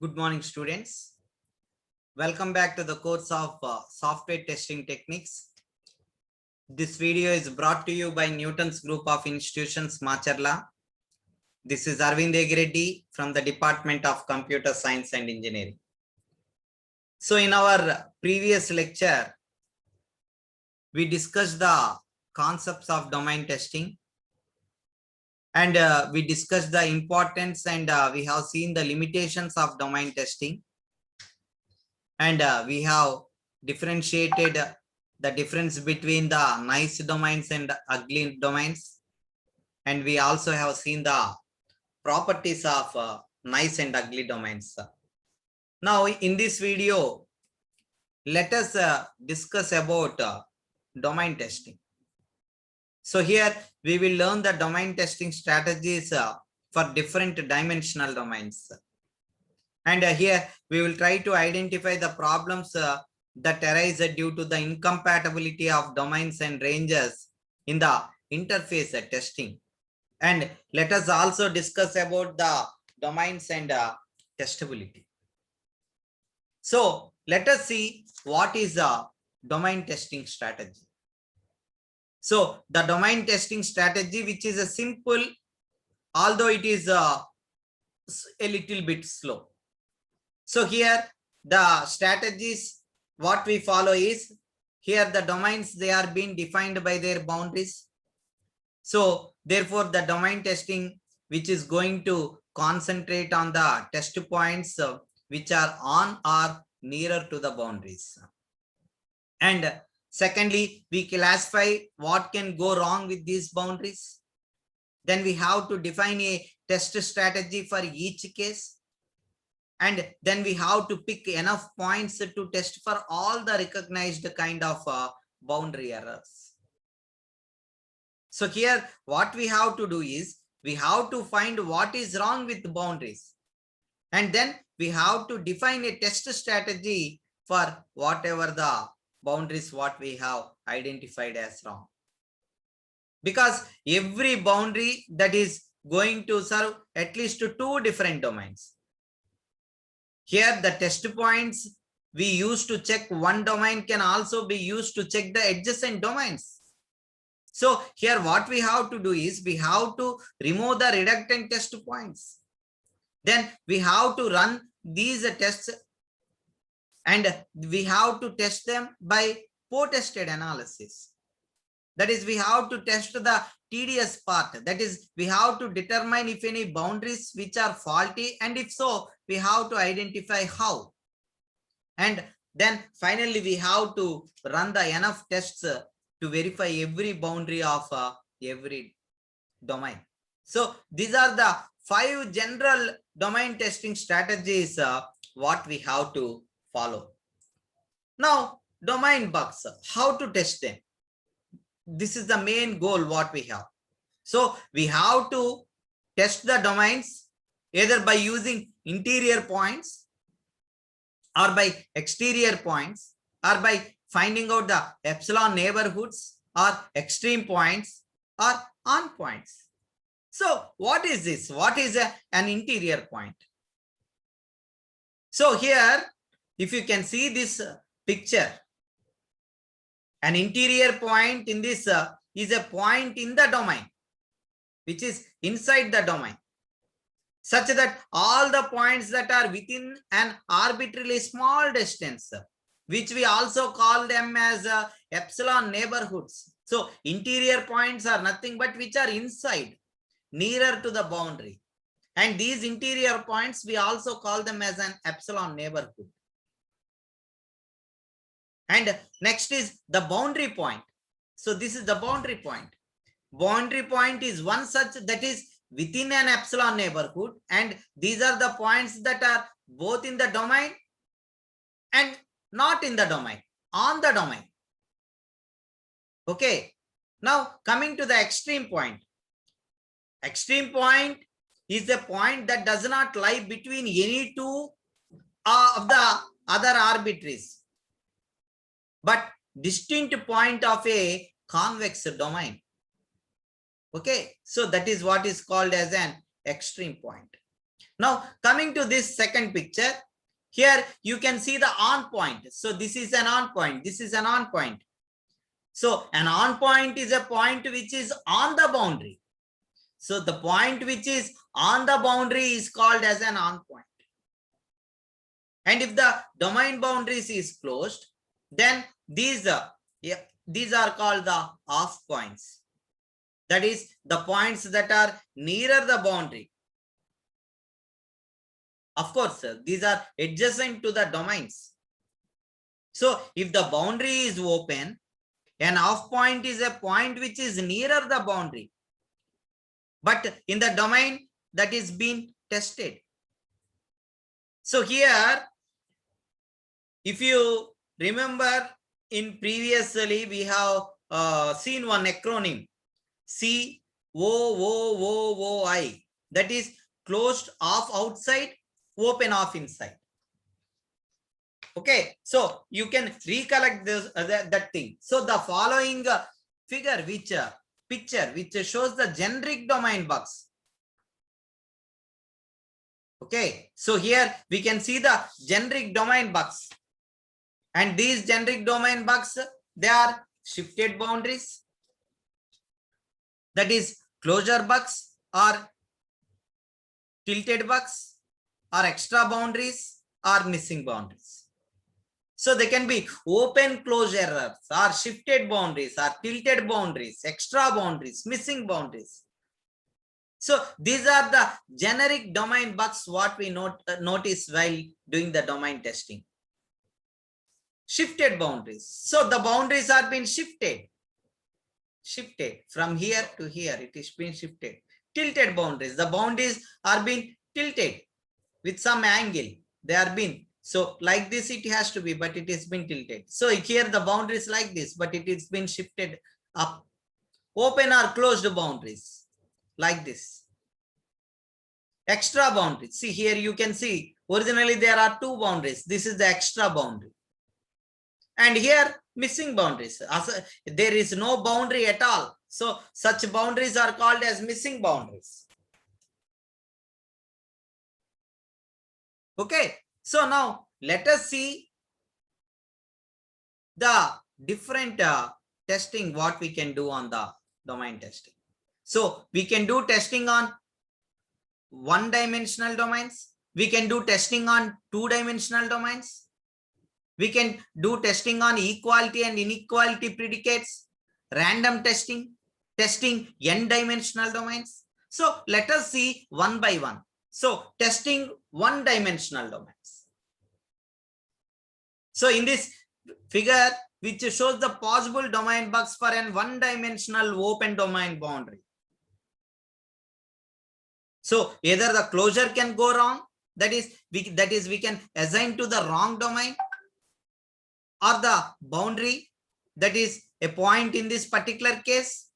Good morning, students. Welcome back to the course of Software Testing Techniques. This video is brought to you by Newton's Group of Institutions, Macharla. This is Arvind Egireddy from the Department of Computer Science and Engineering. So in our previous lecture, we discussed the concepts of domain testing. And we discussed the importance and we have seen the limitations of domain testing. And we have differentiated the difference between the nice domains and ugly domains. And we also have seen the properties of nice and ugly domains. Now, in this video, let us discuss about domain testing. So here we will learn the domain testing strategies for different dimensional domains. And here we will try to identify the problems that arise due to the incompatibility of domains and ranges in the interface testing. And let us also discuss about the domains and testability. So let us see what is a domain testing strategy. So the domain testing strategy, which is a simple, although it is a little bit slow. So here the strategies, what we follow is, here the domains, they are being defined by their boundaries. So therefore the domain testing, which is going to concentrate on the test points which are on or nearer to the boundaries. And secondly, we classify what can go wrong with these boundaries. Then we have to define a test strategy for each case. And then we have to pick enough points to test for all the recognized kind of boundary errors. So here what we have to do is, we have to find what is wrong with the boundaries. And then we have to define a test strategy for whatever the boundaries what we have identified as wrong. Because every boundary that is going to serve at least two different domains. Here the test points we use to check one domain can also be used to check the adjacent domains. So here what we have to do is, we have to remove the redundant test points. Then we have to run these tests and we have to test them by po-tested analysis. That is, we have to test the tedious part. That is, we have to determine if any boundaries which are faulty, and if so, we have to identify how. And then finally, we have to run the enough tests to verify every boundary of every domain. So these are the 5 general domain testing strategies what we have to follow. Now, domain bugs, how to test them? This is the main goal what we have. So we have to test the domains either by using interior points or by exterior points, or by finding out the epsilon neighborhoods or extreme points or on points. So what is this? What is an interior point? So here, if you can see this picture, an interior point in this is a point in the domain, which is inside the domain, such that all the points that are within an arbitrarily small distance, which we also call them as epsilon neighborhoods. So interior points are nothing but which are inside, nearer to the boundary. And these interior points, we also call them as an epsilon neighborhood. And next is the boundary point. So this is the boundary point. Boundary point is one such that is within an epsilon neighborhood, and these are the points that are both in the domain and not in the domain, on the domain. Okay. Now coming to the extreme point. Extreme point is a point that does not lie between any two of the other arbitraries, but distinct point of a convex domain. Okay, so that is what is called as an extreme point. Now coming to this second picture, here you can see the on point. So this is an on point. This is an on point. So an on point is a point which is on the boundary. So the point which is on the boundary is called as an on point. And if the domain boundaries is closed, then these are called the off points. That is the points that are nearer the boundary. Of course, these are adjacent to the domains. So if the boundary is open, an off point is a point which is nearer the boundary, but in the domain that is being tested. So here, if you remember, in previously we have seen one acronym, COOOOI, that is closed off outside, open off inside. Okay, so you can recollect this that thing. So the following figure, picture which shows the generic domain bugs. Okay, so here we can see the generic domain bugs, and these generic domain bugs, they are shifted boundaries, that is closure bugs, or tilted bugs, or extra boundaries, or missing boundaries. So they can be open close errors, or shifted boundaries, or tilted boundaries, extra boundaries, missing boundaries. So these are the generic domain bugs what we notice while doing the domain testing. Shifted boundaries. So the boundaries are being shifted from here to here. It is being shifted. Tilted boundaries. The boundaries are being tilted with some angle. They are being. So like this it has to be, but it is been tilted. So here the boundaries like this, but it is been shifted up. Open or closed boundaries like this. Extra boundaries. See here you can see originally there are two boundaries. This is the extra boundary. And here missing boundaries. There is no boundary at all. So such boundaries are called as missing boundaries. Okay. So now let us see the different testing what we can do on the domain testing. So we can do testing on one-dimensional domains. We can do testing on two-dimensional domains. We can do testing on equality and inequality predicates, random testing, testing n-dimensional domains. So let us see one by one. So testing one-dimensional domains. So in this figure, which shows the possible domain bugs for an one-dimensional open domain boundary. So either the closure can go wrong, that is we can assign to the wrong domain, or the boundary, that is a point in this particular case,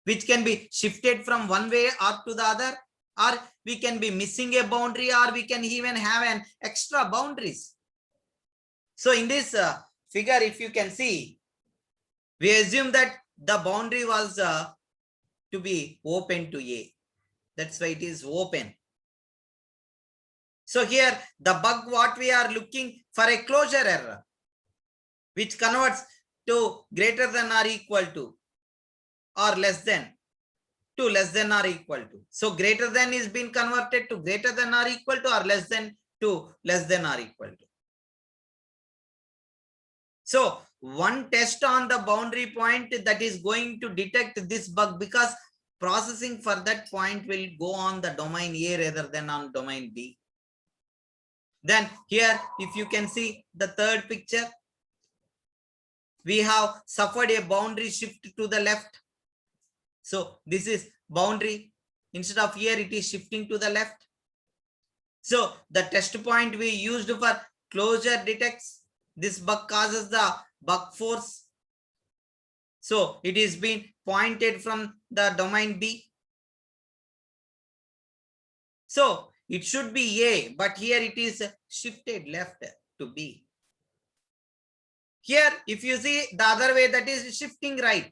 which can be shifted from one way or to the other, or we can be missing a boundary, or we can even have an extra boundaries. So in this figure, if you can see, we assume that the boundary was to be open to A. That's why it is open. So here the bug what we are looking for, a closure error, which converts to greater than or equal to, or less than, to less than or equal to. So greater than is being converted to greater than or equal to, or less than to less than or equal to. So one test on the boundary point that is going to detect this bug, because processing for that point will go on the domain A rather than on domain B. Then here, if you can see the third picture, we have suffered a boundary shift to the left. So this is boundary. Instead of here, it is shifting to the left. So the test point we used for closure detects this bug, causes the bug force. So it is being pointed from the domain B. So it should be A, but here it is shifted left to B. Here, if you see the other way, that is shifting right.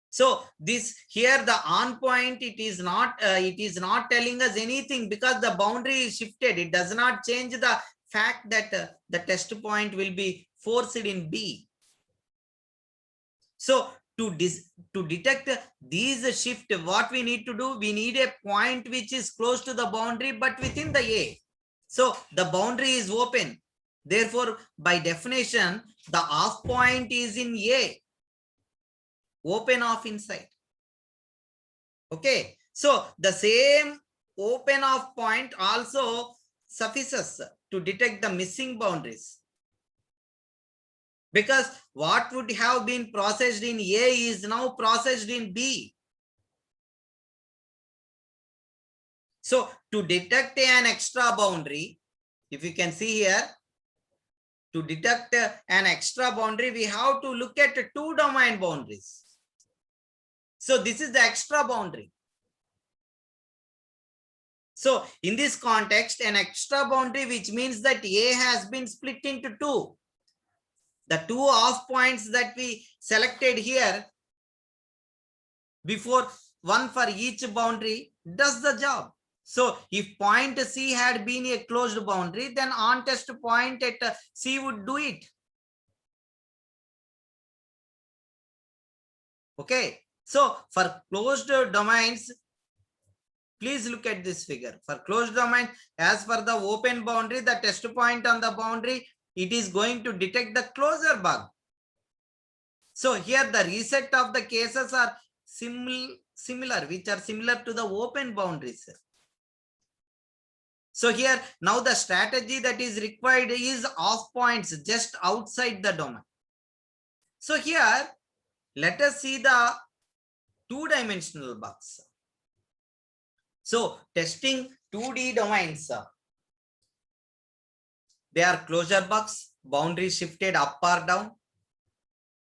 So this here the on point, it is not telling us anything because the boundary is shifted. It does not change the fact that the test point will be forced in B. So to detect these shift, what we need to do, we need a point which is close to the boundary but within the A. So the boundary is open. Therefore, by definition, the off point is in A. Open off inside. Okay. So the same open off point also suffices to detect the missing boundaries. Because what would have been processed in A is now processed in B. So to detect an extra boundary, if you can see here, to detect an extra boundary, we have to look at two domain boundaries. So this is the extra boundary. So in this context, an extra boundary, which means that A has been split into two. The two off points that we selected here before, one for each boundary, does the job. So if point C had been a closed boundary, then on test point at C would do it. Okay. So for closed domains, please look at this figure. For closed domain, as for the open boundary, the test point on the boundary, it is going to detect the closure bug. So here the reset of the cases are similar, which are similar to the open boundaries. So here now the strategy that is required is off points just outside the domain. So here let us see the two-dimensional bugs. So testing 2D domains, they are closure bugs, boundaries shifted up or down,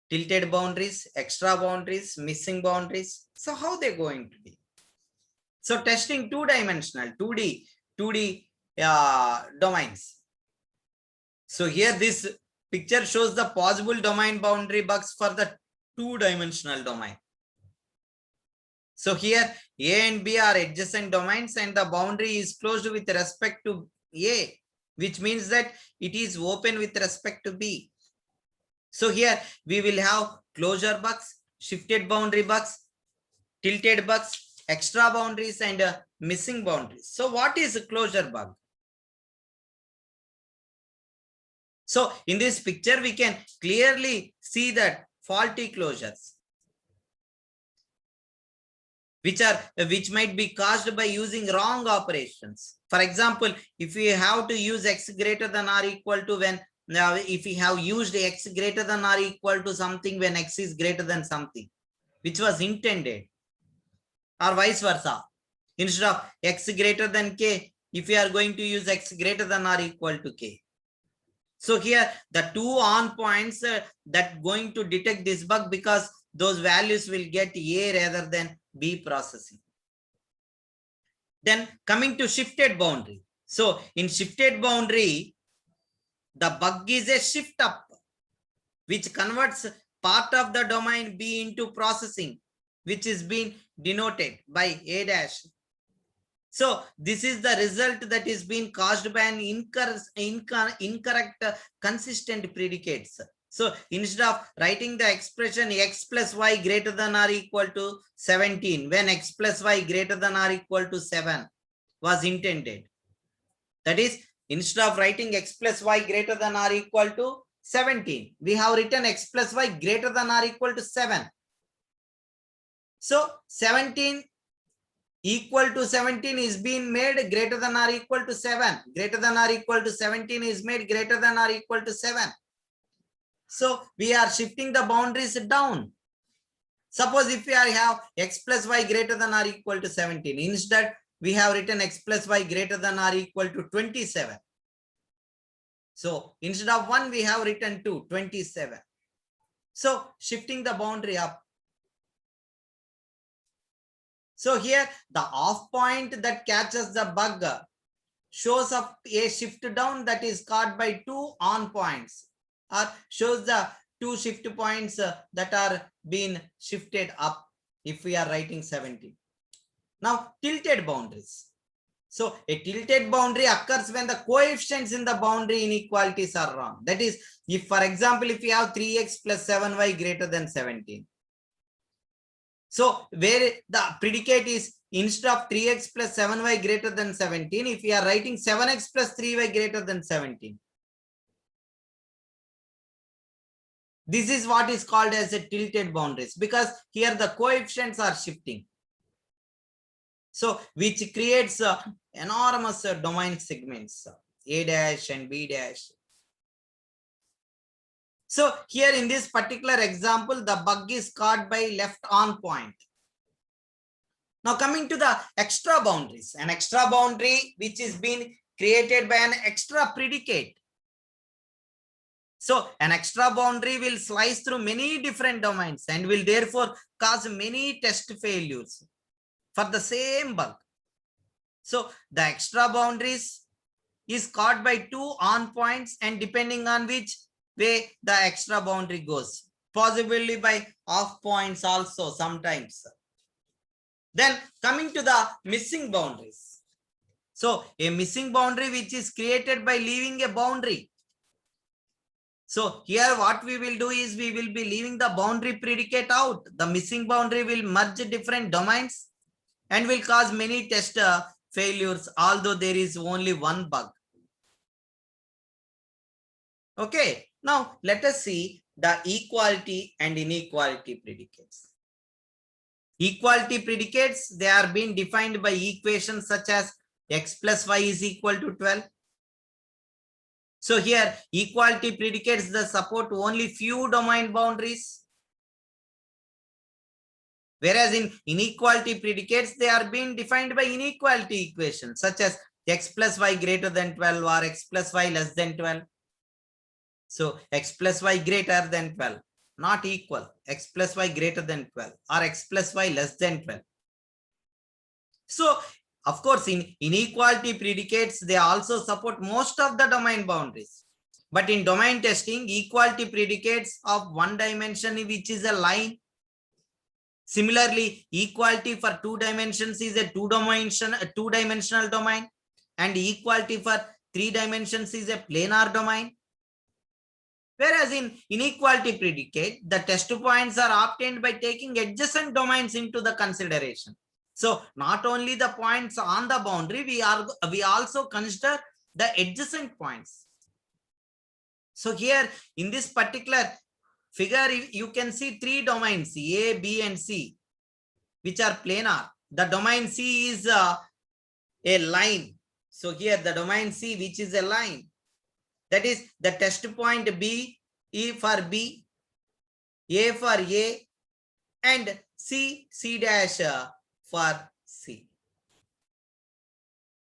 tilted boundaries, extra boundaries, missing boundaries. So how they going to be? So testing two-dimensional 2D domains. So here this picture shows the possible domain boundary bugs for the two-dimensional domain. So here A and B are adjacent domains and the boundary is closed with respect to A, which means that it is open with respect to B. So here we will have closure bugs, shifted boundary bugs, tilted bugs, extra boundaries, and missing boundaries. So what is a closure bug? So in this picture, we can clearly see that faulty closures, which might be caused by using wrong operations. For example, if we have to use x greater than or equal to when, now if we have used x greater than or equal to something when x is greater than something, which was intended, or vice versa. Instead of x greater than k, if we are going to use x greater than or equal to k. So here the two on points that going to detect this bug because those values will get A rather than B processing. Then coming to shifted boundary. So in shifted boundary, the bug is a shift up, which converts part of the domain B into processing, which is being denoted by A dash. So this is the result that is being caused by an incorrect consistent predicates. So instead of writing the expression x plus y greater than or equal to 17, when x plus y greater than or equal to 7 was intended. That is, instead of writing x plus y greater than or equal to 17, we have written x plus y greater than or equal to 7. So 17 equal to 17 is being made greater than or equal to 7. Greater than or equal to 17 is made greater than or equal to 7. So we are shifting the boundaries down. Suppose if we have x plus y greater than or equal to 17, instead we have written x plus y greater than or equal to 27. So instead of 1, we have written 2, 27. So shifting the boundary up. So here the off point that catches the bug shows up a shift down that is caught by two on points, or shows the two shift points that are being shifted up. if we are writing 17. Now, tilted boundaries. So a tilted boundary occurs when the coefficients in the boundary inequalities are wrong. That is, if for example, if we have 3x plus 7y greater than 17. So where the predicate is instead of 3x plus 7y greater than 17, if we are writing 7x plus 3y greater than 17. This is what is called as a tilted boundaries, because here the coefficients are shifting. So which creates enormous domain segments, A dash and B dash. So here in this particular example, the bug is caught by left on point. Now coming to the extra boundaries, an extra boundary which is being created by an extra predicate. So an extra boundary will slice through many different domains and will therefore cause many test failures for the same bug. So the extra boundaries is caught by two on points, and depending on which way the extra boundary goes, possibly by off points also sometimes. Then coming to the missing boundaries. So a missing boundary which is created by leaving a boundary. So here what we will do is we will be leaving the boundary predicate out. The missing boundary will merge different domains and will cause many test failures, although there is only one bug. Okay, now let us see the equality and inequality predicates. Equality predicates, they are being defined by equations such as x plus y is equal to 12. So here equality predicates that support only few domain boundaries. Whereas in inequality predicates, they are being defined by inequality equations such as x plus y greater than 12 or x plus y less than 12. So x plus y greater than 12, not equal, x plus y greater than 12 or x plus y less than 12. So of course, in inequality predicates, they also support most of the domain boundaries. But in domain testing, equality predicates of one dimension, which is a line. Similarly, equality for 2 dimensions is a two-dimensional domain, and equality for 3 dimensions is a planar domain. Whereas in inequality predicate, the test points are obtained by taking adjacent domains into the consideration. So not only the points on the boundary, we also consider the adjacent points. So here in this particular figure, you can see 3 domains, A, B, and C, which are planar. The domain C is a line. So here the domain C, which is a line, that is the test point B, E for B, A for A, and C dash for C.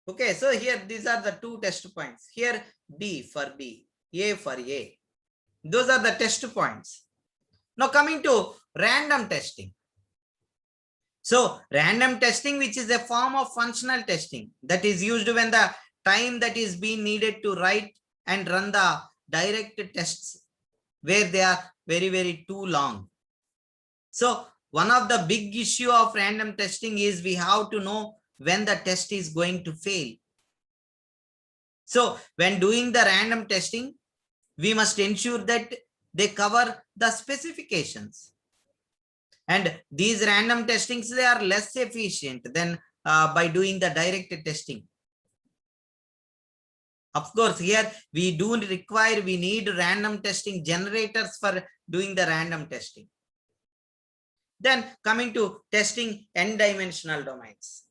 Okay, so here these are the 2 test points. Here B for B, A for A. Those are the test points. Now coming to random testing. So random testing, which is a form of functional testing that is used when the time that is being needed to write and run the direct tests where they are very too long. So one of the big issue of random testing is we have to know when the test is going to fail. So when doing the random testing, we must ensure that they cover the specifications. And these random testings, they are less efficient than by doing the direct testing. Of course, here we need random testing generators for doing the random testing. Then coming to testing n-dimensional domains.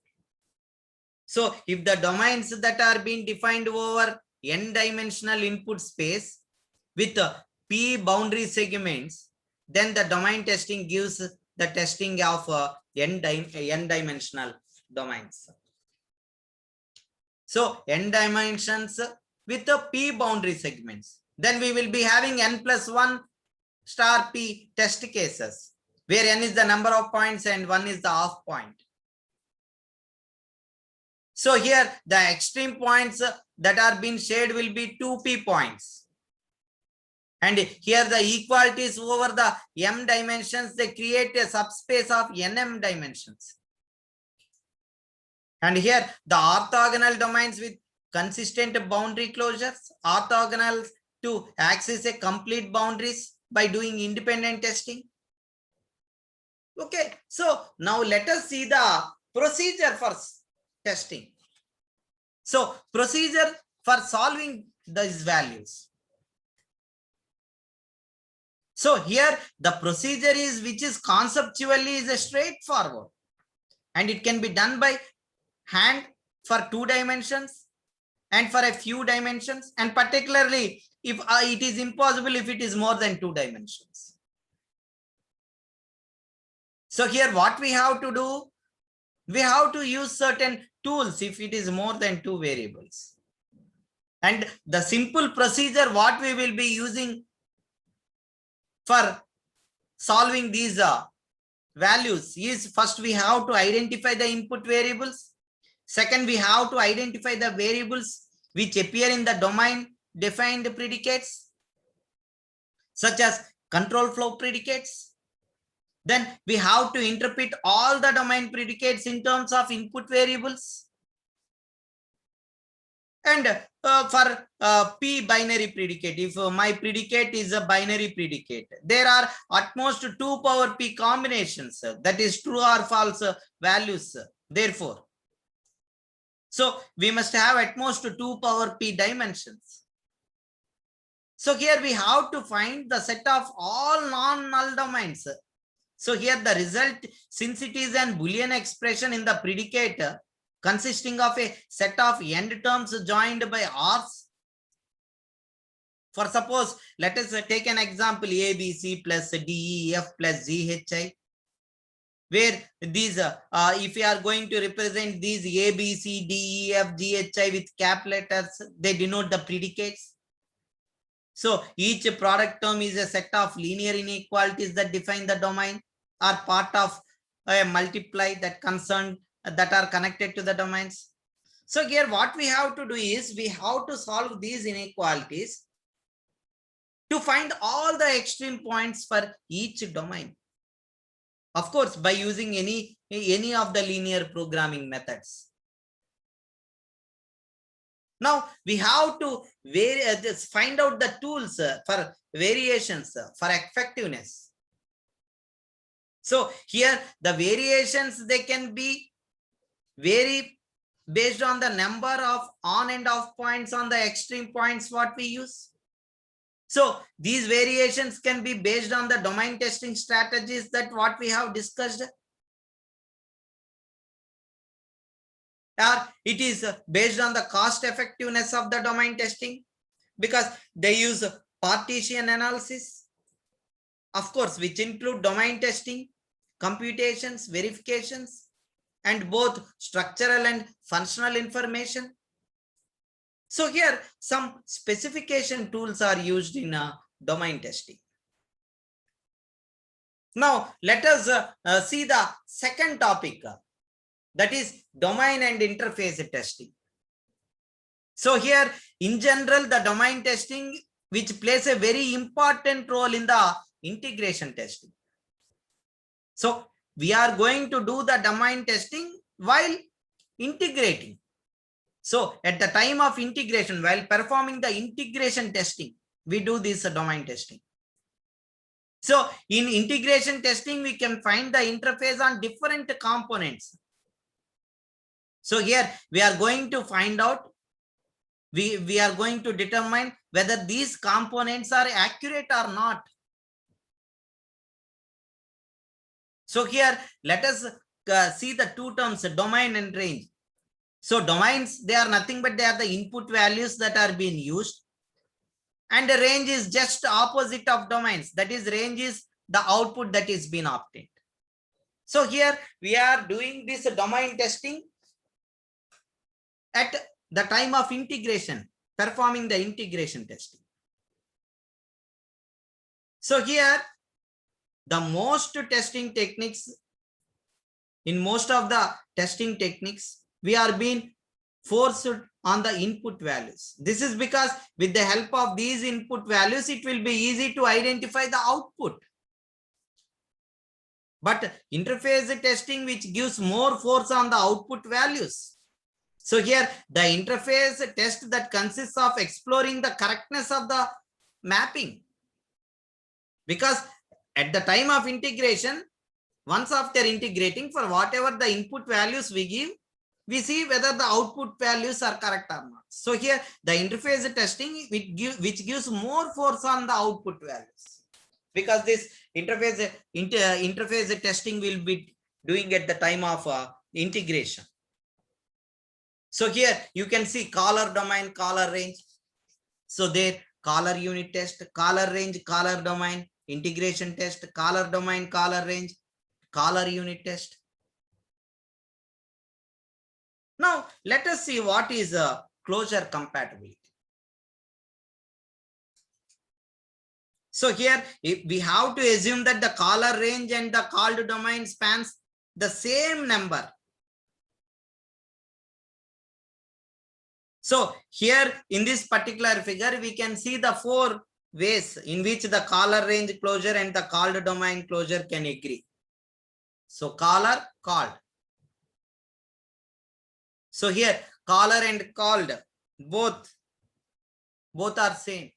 So if the domains that are being defined over n-dimensional input space with p boundary segments, then the domain testing gives the testing of n-dimensional domains. So n dimensions with the p boundary segments. Then we will be having n+1 star p test cases, where n is the number of points and 1 is the off point. So here the extreme points that are being shared will be 2p points. And here the equalities over the m dimensions, they create a subspace of nm dimensions. And here the orthogonal domains with consistent boundary closures, orthogonal to access a complete boundaries by doing independent testing. Okay, so now let us see the procedure for testing. So procedure for solving these values. So here the procedure is, which is conceptually is a straightforward, and it can be done by hand for 2 dimensions and for a few dimensions, and particularly if it is impossible if it is more than 2 dimensions. So here what we have to do, we have to use certain tools if it is more than 2 variables. And the simple procedure what we will be using for solving these values is, first we have to identify the input variables. Second, we have to identify the variables which appear in the domain defined predicates, such as control flow predicates. Then we have to interpret all the domain predicates in terms of input variables. And for p binary predicate, if my predicate is a binary predicate, there are at most 2 power p combinations, that is true or false values. Therefore, so we must have at most 2 power p dimensions. So here we have to find the set of all non-null domains. So here the result, since it is an Boolean expression in the predicate consisting of a set of end terms joined by ORs. For suppose, let us take an example, ABC plus DEF plus GHI, where these, if we are going to represent these ABC, DEF, GHI with cap letters, they denote the predicates. So each product term is a set of linear inequalities that define the domain, are part of a multiply that are connected to the domains. So here what we have to do is, we have to solve these inequalities to find all the extreme points for each domain. Of course, by using any of the linear programming methods. Now we have to find out the tools for variations for effectiveness. So here the variations, they can be vary based on the number of on and off points on the extreme points what we use. So these variations can be based on the domain testing strategies that what we have discussed. Or it is based on the cost effectiveness of the domain testing, because they use partition analysis, of course, which include domain testing, computations, verifications, and both structural and functional information. So here some specification tools are used in domain testing. Now let us see the second topic, that is domain and interface testing. So here in general, the domain testing, which plays a very important role in the integration testing. So we are going to do the domain testing while integrating. So at the time of integration, while performing the integration testing, we do this domain testing. So in integration testing, we can find the interface on different components. So here we are going to find out, we are going to determine whether these components are accurate or not. So here let us see the two terms, domain and range. So domains, they are nothing but they are the input values that are being used, and the range is just opposite of domains. That is, range is the output that is being obtained. So here we are doing this domain testing at the time of integration, performing the integration testing. So here the most testing techniques, in most of the testing techniques, we are being forced on the input values. This is because with the help of these input values, it will be easy to identify the output. But interface testing, which gives more force on the output values. So here the interface test that consists of exploring the correctness of the mapping. Because at the time of integration, once after integrating, for whatever the input values we give, we see whether the output values are correct or not. So here the interface testing which gives more force on the output values, because this interface testing will be doing at the time of integration. So here you can see caller domain, caller range. So there caller unit test, caller range, caller domain, integration test, caller domain, caller range, caller unit test. Now let us see what is closure compatibility. So here we have to assume that the caller range and the called domain spans the same number. So here in this particular figure, we can see the 4 ways in which the caller range closure and the called domain closure can agree. So caller, called. So here caller and called both are same.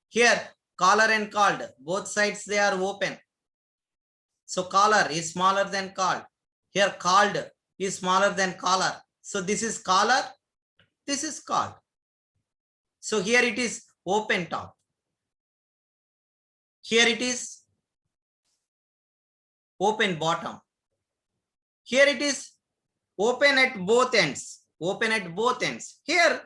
Here caller and called, both sides they are open. So caller is smaller than called. Here called is smaller than caller. So this is caller, this is called. So here it is open top. Here it is open bottom. Here it is open at both ends. Open at both ends. Here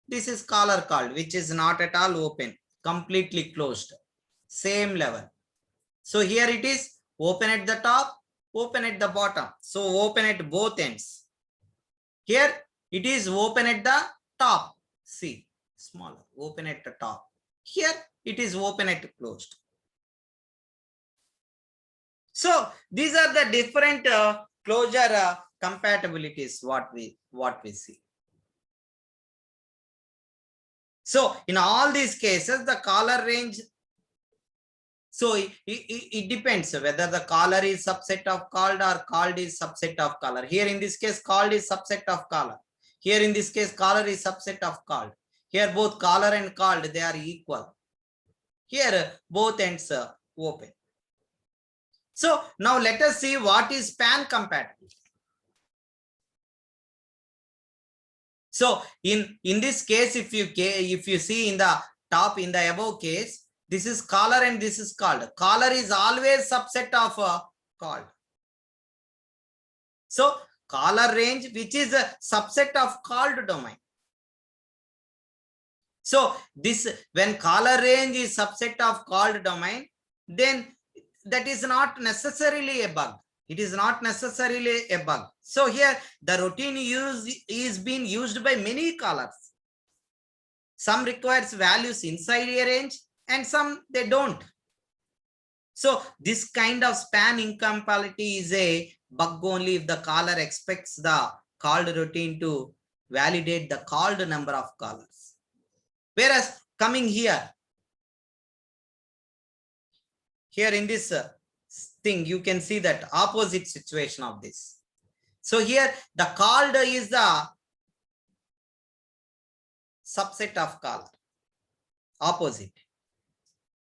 this is caller called, which is not at all open, completely closed. Same level. So here it is open at the top, open at the bottom. So open at both ends. Here it is open at the top. See, smaller, open at the top. Here it is open at closed. So these are the different closure compatibilities what we see. So in all these cases, the caller range, so it depends whether the caller is subset of called or called is subset of caller. Here in this case, called is subset of caller. Here in this case, caller is subset of called. Here both caller and called, they are equal. Here both ends open. So now let us see what is span compatibility. So in this case, if you see in the top, in the above case, this is caller and this is called. Caller is always subset of called. So caller range, which is a subset of called domain. So this, when caller range is subset of called domain, then that is not necessarily a bug. It is not necessarily a bug. So here the routine is being used by many callers. Some requires values inside a range and some they don't. So this kind of span incompatibility is a bug only if the caller expects the called routine to validate the called number of callers. Whereas coming here in this thing, you can see that opposite situation of this. So here the called is the subset of caller, opposite.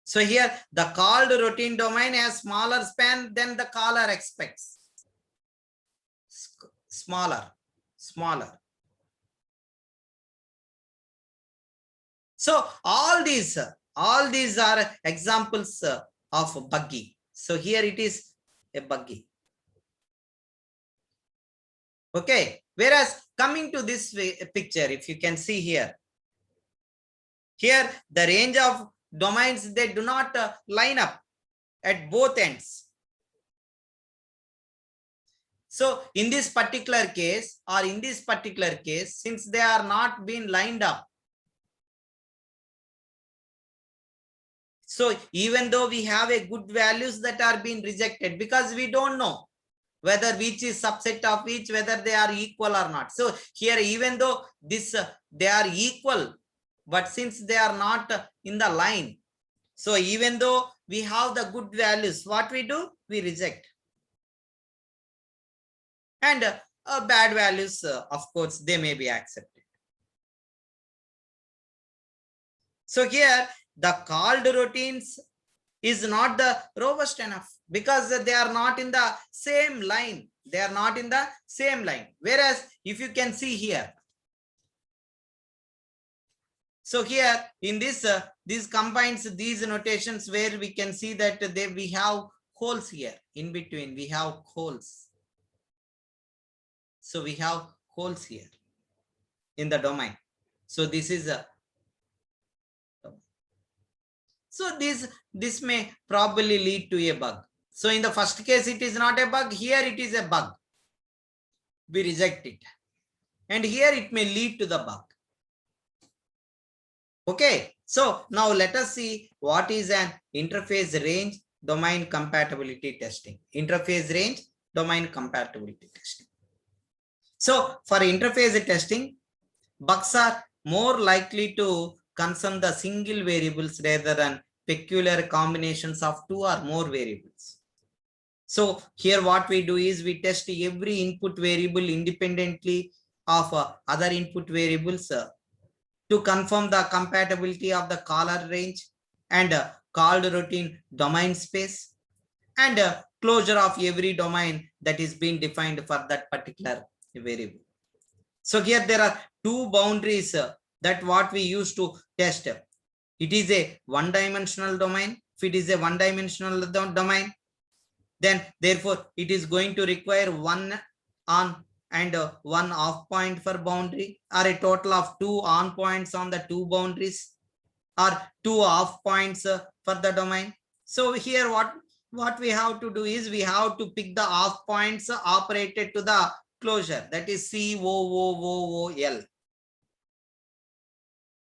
So here the called routine domain has smaller span than the caller expects. Smaller. So all these are examples of buggy. So here it is a buggy. Okay. Whereas coming to this picture, if you can see here the range of domains, they do not line up at both ends. So in this particular case, since they are not being lined up, so even though we have a good values that are being rejected, because we don't know whether which is subset of which, whether they are equal or not. So here, even though this they are equal, but since they are not in the line, so even though we have the good values, what we do? We reject. And bad values, of course, they may be accepted. So here, the called routines is not the robust enough because they are not in the same line. They are not in the same line. Whereas if you can see here, so here in this, this combines these notations where we can see that we have holes here in between. We have holes. So we have holes here in the domain. So this is a so this may probably lead to a bug. So in the first case, it is not a bug. Here it is a bug. We reject it. And here it may lead to the bug. Okay. So now let us see what is an interface range domain compatibility testing. Interface range domain compatibility testing. So for interface testing, bugs are more likely to concern the single variables rather than peculiar combinations of two or more variables. So here what we do is we test every input variable independently of other input variables to confirm the compatibility of the caller range and called routine domain space and closure of every domain that is being defined for that particular variable. So here there are two boundaries that what we use to test. It is a one-dimensional domain. If it is a one-dimensional domain, then therefore it is going to require one on and one off point for boundary, or a total of two on points on the two boundaries, or two off points for the domain. So here what we have to do is we have to pick the off points operated to the closure, that is COOOOL.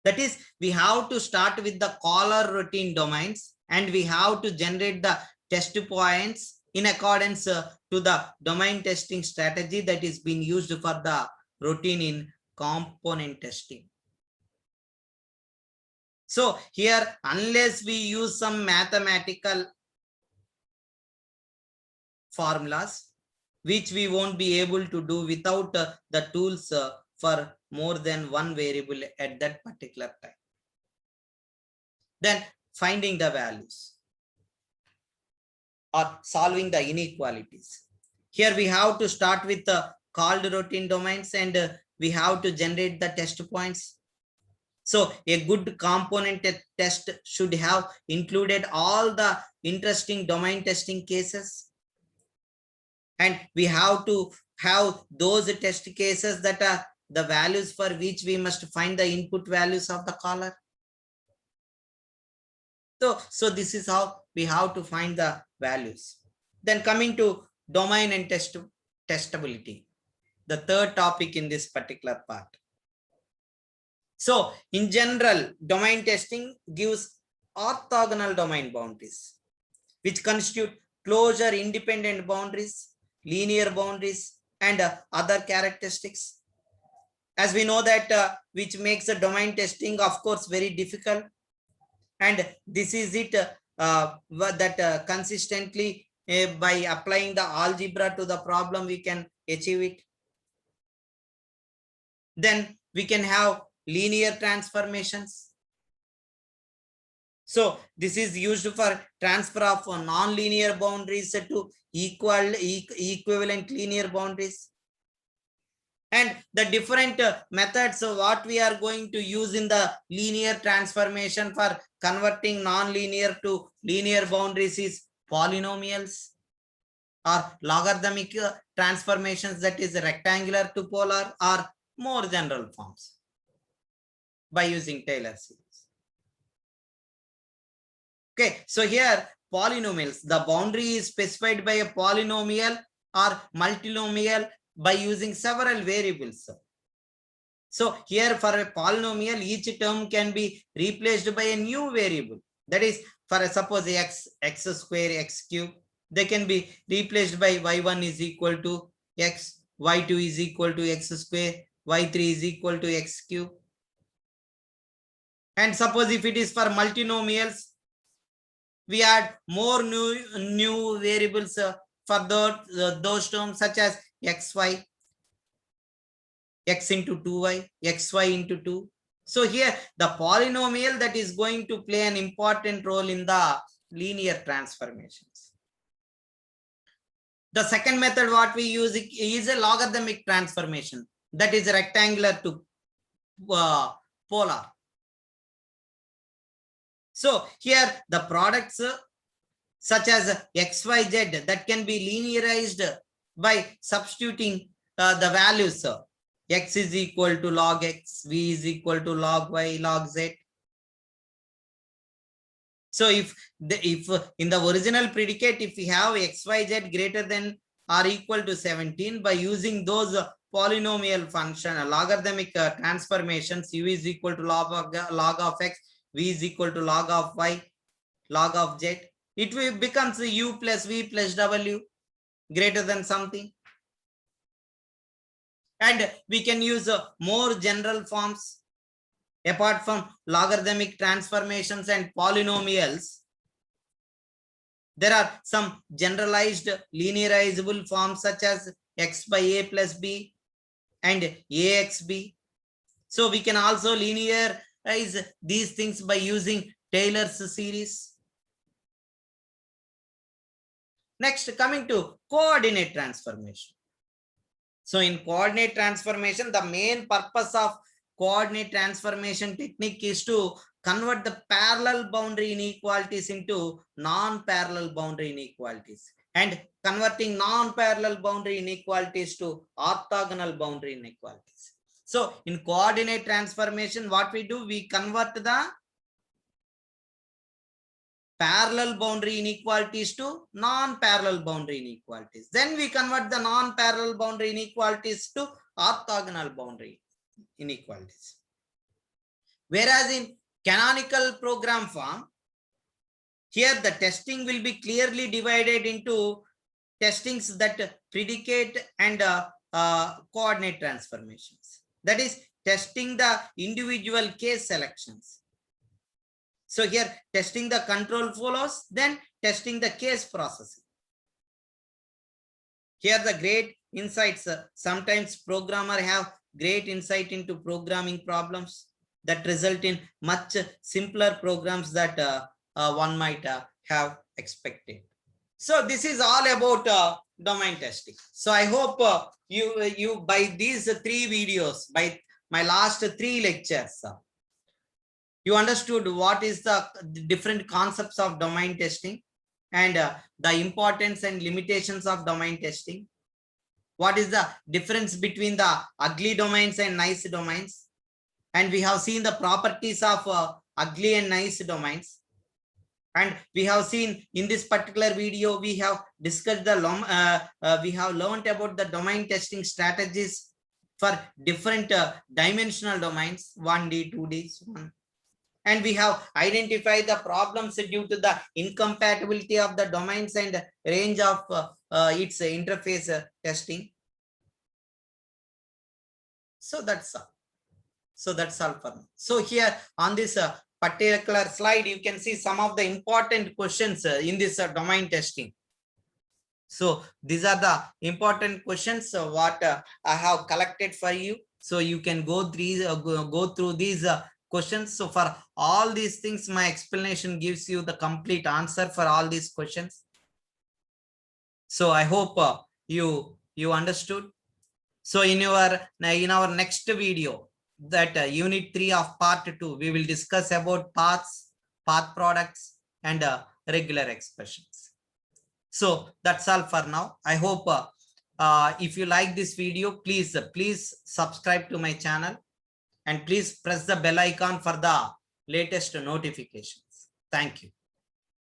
That is, we have to start with the caller routine domains and we have to generate the test points in accordance to the domain testing strategy that is being used for the routine in component testing. So here, unless we use some mathematical formulas, which we won't be able to do without the tools for more than one variable at that particular time. Then finding the values or solving the inequalities. Here we have to start with the called routine domains and we have to generate the test points. So a good component test should have included all the interesting domain testing cases. And we have to have those test cases that are the values for which we must find the input values of the caller. So this is how we have to find the values. Then coming to domain and testability, the third topic in this particular part. So in general, domain testing gives orthogonal domain boundaries, which constitute closure independent boundaries, linear boundaries, and other characteristics. As we know that which makes the domain testing, of course, very difficult. And this is it that consistently by applying the algebra to the problem, we can achieve it. Then we can have linear transformations. So this is used for transfer of non-linear boundaries to equivalent linear boundaries. And the different methods of what we are going to use in the linear transformation for converting non-linear to linear boundaries is polynomials or logarithmic transformations, that is rectangular to polar, or more general forms by using Taylor series. Okay, so here polynomials, the boundary is specified by a polynomial or multinomial by using several variables. So here for a polynomial, each term can be replaced by a new variable. That is, for suppose x square, x cube, They can be replaced by y1 is equal to x, y2 is equal to x square, y3 is equal to x cube. And suppose if it is for multinomials, we add more new variables for those terms such as xy, x into 2y, xy into 2. So here the polynomial that is going to play an important role in the linear transformations. The second method what we use is a logarithmic transformation, that is rectangular to polar. So here the products such as xyz that can be linearized by substituting the values. X is equal to log x, v is equal to log y, log z. So if in the original predicate, if we have xyz greater than or equal to 17, by using those polynomial function logarithmic transformations, u is equal to log of x, v is equal to log of y, log of z, it will becomes u plus v plus w greater than something. And we can use more general forms apart from logarithmic transformations and polynomials. There are some generalized linearizable forms such as x by a plus b and axb. So we can also linearize these things by using Taylor's series. Next, coming to coordinate transformation. So in coordinate transformation, the main purpose of coordinate transformation technique is to convert the parallel boundary inequalities into non-parallel boundary inequalities, and converting non-parallel boundary inequalities to orthogonal boundary inequalities. So in coordinate transformation, what we do, we convert the parallel boundary inequalities to non-parallel boundary inequalities. Then we convert the non-parallel boundary inequalities to orthogonal boundary inequalities. Whereas in canonical program form, here the testing will be clearly divided into testings that predicate and coordinate transformations. That is testing the individual case selections. So here testing the control follows, then testing the case processing. Here the great insights, sometimes programmer have great insight into programming problems that result in much simpler programs that one might have expected. So this is all about domain testing. So I hope you by these 3 videos, by my last 3 lectures, you understood what is the different concepts of domain testing and the importance and limitations of domain testing. What is the difference between the ugly domains and nice domains? And we have seen the properties of ugly and nice domains. And we have seen in this particular video, we have discussed we have learned about the domain testing strategies for different dimensional domains, 1D, 2D, so on. And we have identified the problems due to the incompatibility of the domains and range of its interface testing. So that's all. So that's all for me. So here on this particular slide, you can see some of the important questions in this domain testing. So these are the important questions what I have collected for you. So you can go through these questions. So for all these things, my explanation gives you the complete answer for all these questions. So I hope you understood. So in our next video, that unit 3 of part 2, we will discuss about paths, path products, and regular expressions. So that's all for now. I hope if you like this video, please subscribe to my channel. And please press the bell icon for the latest notifications. Thank you.